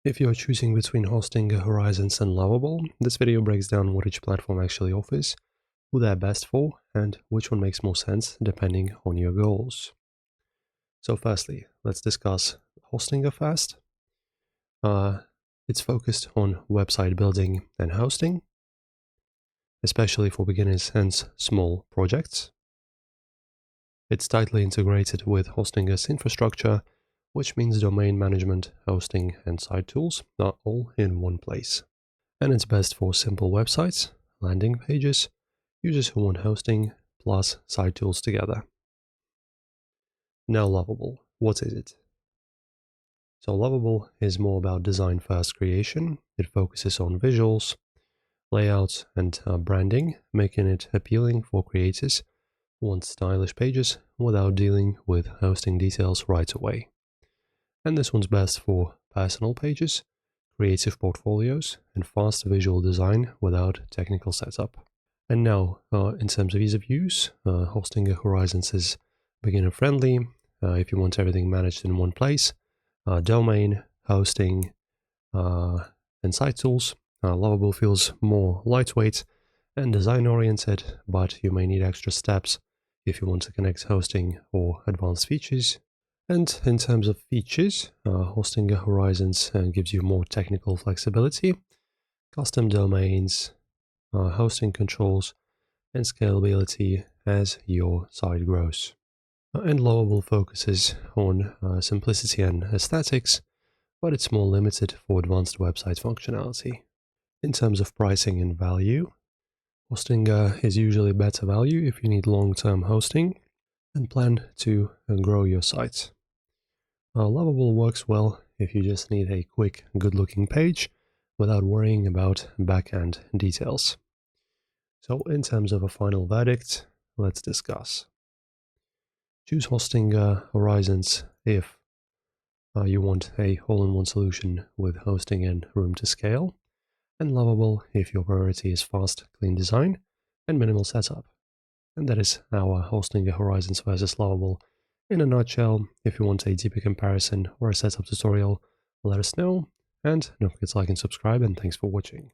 If you are choosing between Hostinger, Horizons, and Lovable, this video breaks down what each platform actually offers, who they're best for, and which one makes more sense depending on your goals. So firstly, let's discuss Hostinger first. It's focused on website building and hosting, especially for beginners and small projects. It's tightly integrated with Hostinger's infrastructure, which means domain management, hosting, and site tools are all in one place. And it's best for simple websites, landing pages, users who want hosting, plus site tools together. Now Lovable, what is it? So Lovable is more about design-first creation. It focuses on visuals, layouts, and branding, making it appealing for creators who want stylish pages without dealing with hosting details right away. And this one's best for personal pages, creative portfolios, and fast visual design without technical setup. And now, in terms of ease of use, Hostinger Horizons is beginner-friendly. If you want everything managed in one place, domain, hosting, and site tools. Lovable feels more lightweight and design-oriented, but you may need extra steps if you want to connect hosting or advanced features. And in terms of features, Hostinger Horizons gives you more technical flexibility, custom domains, hosting controls, and scalability as your site grows. And Lovable focuses on simplicity and aesthetics, but it's more limited for advanced website functionality. In terms of pricing and value, Hostinger is usually better value if you need long-term hosting and plan to grow your site. Lovable works well if you just need a quick, good-looking page without worrying about back-end details. So in terms of a final verdict, let's discuss. Choose Hostinger Horizons if you want a all-in-one solution with hosting and room to scale, and Lovable if your priority is fast, clean design and minimal setup. And that is our Hostinger Horizons versus Lovable in a nutshell. If you want a deeper comparison or a setup tutorial, let us know, and don't forget to like and subscribe, and thanks for watching.